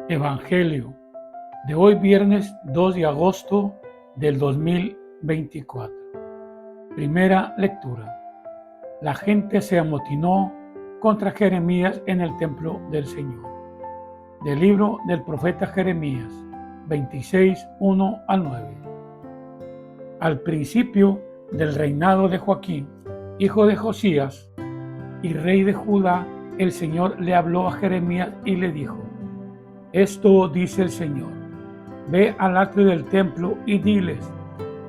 Evangelio de hoy viernes 2 de agosto del 2024. Primera lectura. La gente se amotinó contra Jeremías en el templo del Señor. Del libro del profeta Jeremías 26, 1 al 9. Al principio del reinado de Joaquín, hijo de Josías y rey de Judá, el Señor le habló a Jeremías y le dijo: Esto dice el Señor: ve al atrio del templo y diles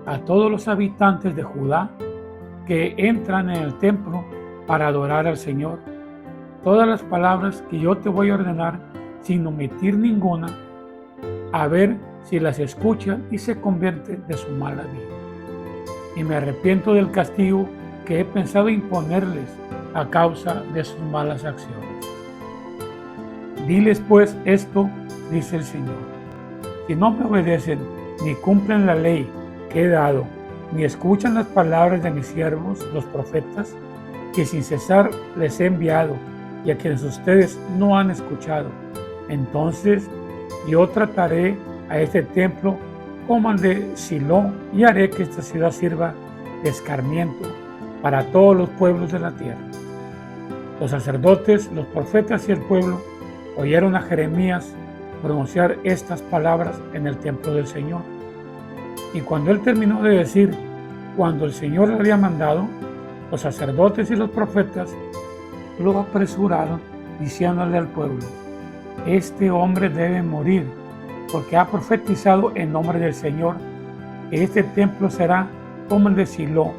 a todos los habitantes de Judá que entran en el templo para adorar al Señor todas las palabras que yo te voy a ordenar sin omitir ninguna, a ver si las escuchan y se convierten de su mala vida. Y me arrepiento del castigo que he pensado imponerles a causa de sus malas acciones. Diles pues esto, dice el Señor: si no me obedecen ni cumplen la ley que he dado, ni escuchan las palabras de mis siervos, los profetas, que sin cesar les he enviado y a quienes ustedes no han escuchado, entonces yo trataré a este templo como al de Silo y haré que esta ciudad sirva de escarmiento para todos los pueblos de la tierra. Los sacerdotes, los profetas y el pueblo oyeron a Jeremías pronunciar estas palabras en el templo del Señor. Y cuando él terminó de decir cuando el Señor le había mandado, los sacerdotes y los profetas lo apresuraron diciéndole al pueblo: este hombre debe morir, porque ha profetizado en nombre del Señor que este templo será como el de Silo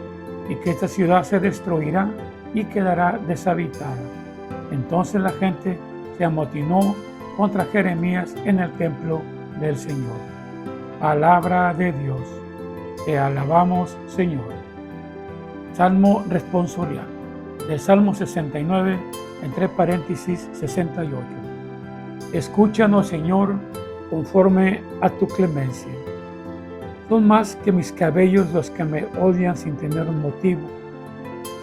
y que esta ciudad se destruirá y quedará deshabitada. Entonces la gente se amotinó contra Jeremías en el templo del Señor. Palabra de Dios. Te alabamos, Señor. Salmo responsorial. Del Salmo 69, entre paréntesis 68. Escúchanos, Señor, conforme a tu clemencia. Son más que mis cabellos los que me odian sin tener un motivo,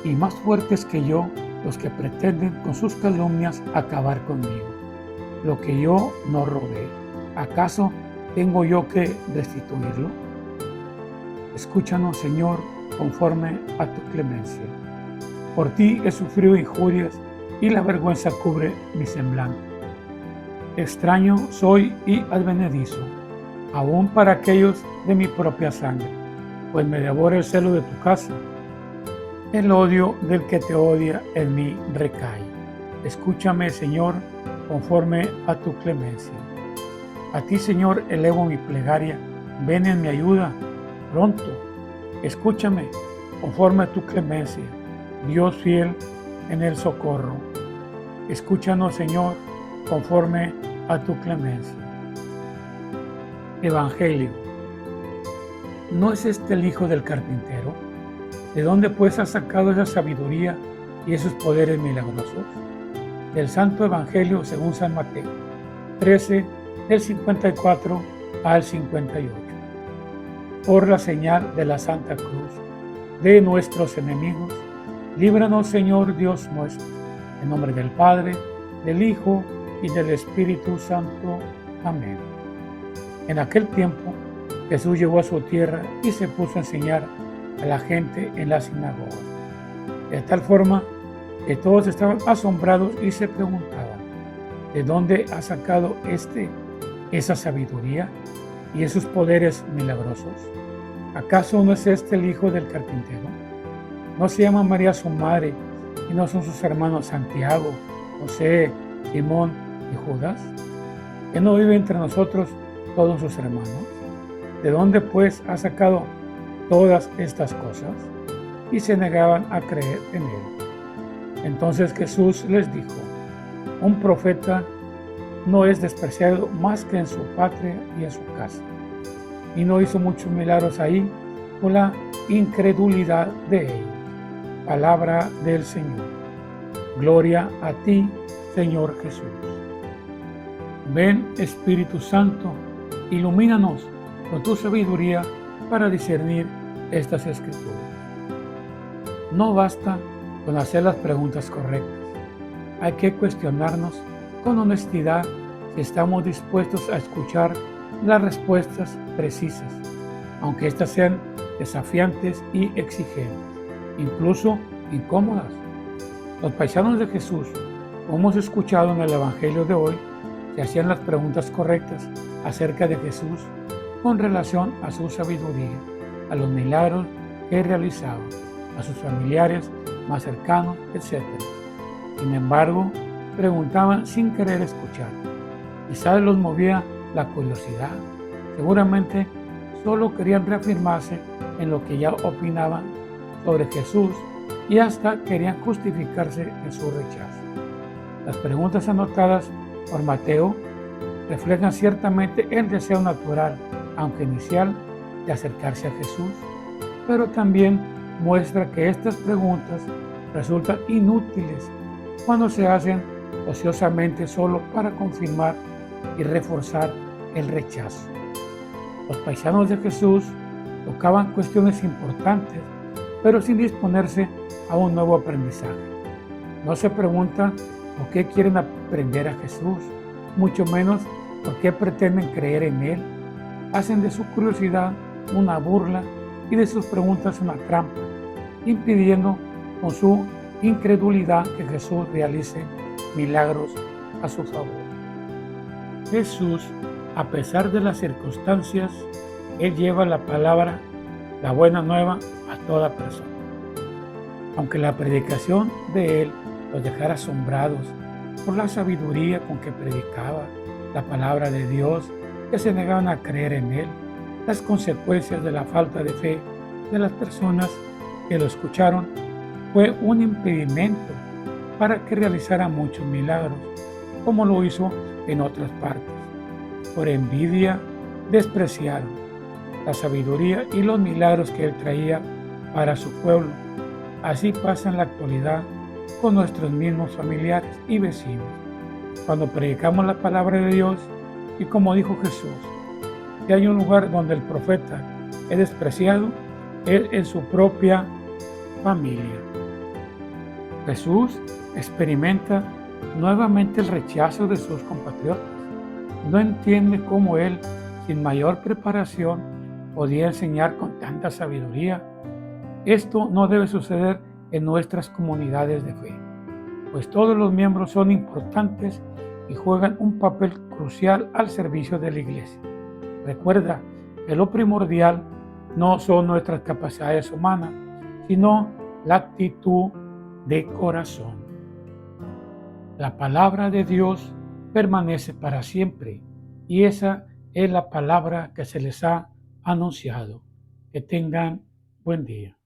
y más fuertes que yo los que pretenden con sus calumnias acabar conmigo. Lo que yo no robé, ¿acaso tengo yo que restituirlo? Escúchanos, Señor, conforme a tu clemencia. Por ti he sufrido injurias y la vergüenza cubre mi semblante. Extraño soy y advenedizo, aún para aquellos de mi propia sangre, pues me devora el celo de tu casa. El odio del que te odia en mí recae. Escúchame, Señor, conforme a tu clemencia. A ti, Señor, elevo mi plegaria. Ven en mi ayuda pronto. Escúchame conforme a tu clemencia, Dios fiel en el socorro. Escúchanos, Señor, conforme a tu clemencia. Evangelio. ¿No es este el hijo del carpintero? ¿De dónde pues has sacado esa sabiduría y esos poderes milagrosos? Del Santo Evangelio según San Mateo 13, del 54 al 58. Por la señal de la Santa Cruz de nuestros enemigos, líbranos, Señor Dios nuestro, en nombre del Padre, del Hijo y del Espíritu Santo. Amén. En aquel tiempo, Jesús llegó a su tierra y se puso a enseñar a la gente en la sinagoga, de tal forma que todos estaban asombrados y se preguntaban: ¿de dónde ha sacado esa sabiduría y esos poderes milagrosos? ¿Acaso no es este el hijo del carpintero? ¿No se llama María su madre y no son sus hermanos Santiago, José, Simón y Judas? ¿Que no vive entre nosotros todos sus hermanos? ¿De dónde pues ha sacado todas estas cosas? Y se negaban a creer en él. Entonces Jesús les dijo: un profeta no es despreciado más que en su patria y en su casa. Y no hizo muchos milagros ahí por la incredulidad de ellos. Palabra del Señor. Gloria a ti, Señor Jesús. Ven, Espíritu Santo, ilumínanos con tu sabiduría para discernir estas escrituras. No basta con hacer las preguntas correctas. Hay que cuestionarnos con honestidad si estamos dispuestos a escuchar las respuestas precisas, aunque éstas sean desafiantes y exigentes, incluso incómodas. Los paisanos de Jesús, como hemos escuchado en el Evangelio de hoy, se hacían las preguntas correctas acerca de Jesús con relación a su sabiduría, a los milagros que realizaba, a sus familiares más cercanos, etc. Sin embargo, preguntaban sin querer escuchar. Quizás los movía la curiosidad. Seguramente solo querían reafirmarse en lo que ya opinaban sobre Jesús y hasta querían justificarse en su rechazo. Las preguntas anotadas por Mateo reflejan ciertamente el deseo natural, aunque inicial, de acercarse a Jesús, pero también muestra que estas preguntas resultan inútiles cuando se hacen ociosamente solo para confirmar y reforzar el rechazo. Los paisanos de Jesús tocaban cuestiones importantes, pero sin disponerse a un nuevo aprendizaje. No se preguntan por qué quieren aprender a Jesús, mucho menos por qué pretenden creer en Él. Hacen de su curiosidad una burla y de sus preguntas una trampa, impidiendo con su incredulidad que Jesús realice milagros a su favor. Jesús, a pesar de las circunstancias, Él lleva la palabra, la buena nueva, a toda persona. Aunque la predicación de Él los dejara asombrados por la sabiduría con que predicaba la palabra de Dios, que se negaban a creer en Él, las consecuencias de la falta de fe de las personas que lo escucharon fue un impedimento para que realizara muchos milagros, como lo hizo en otras partes. Por envidia, despreciaron la sabiduría y los milagros que Él traía para su pueblo. Así pasa en la actualidad con nuestros mismos familiares y vecinos. Cuando predicamos la palabra de Dios, y como dijo Jesús, si hay un lugar donde el profeta es despreciado, es en su propia familia. Jesús experimenta nuevamente el rechazo de sus compatriotas. No entiende cómo Él, sin mayor preparación, podía enseñar con tanta sabiduría. Esto no debe suceder en nuestras comunidades de fe, pues todos los miembros son importantes y juegan un papel crucial al servicio de la iglesia. Recuerda que lo primordial no son nuestras capacidades humanas, sino la actitud de corazón. La palabra de Dios permanece para siempre y esa es la palabra que se les ha anunciado. Que tengan buen día.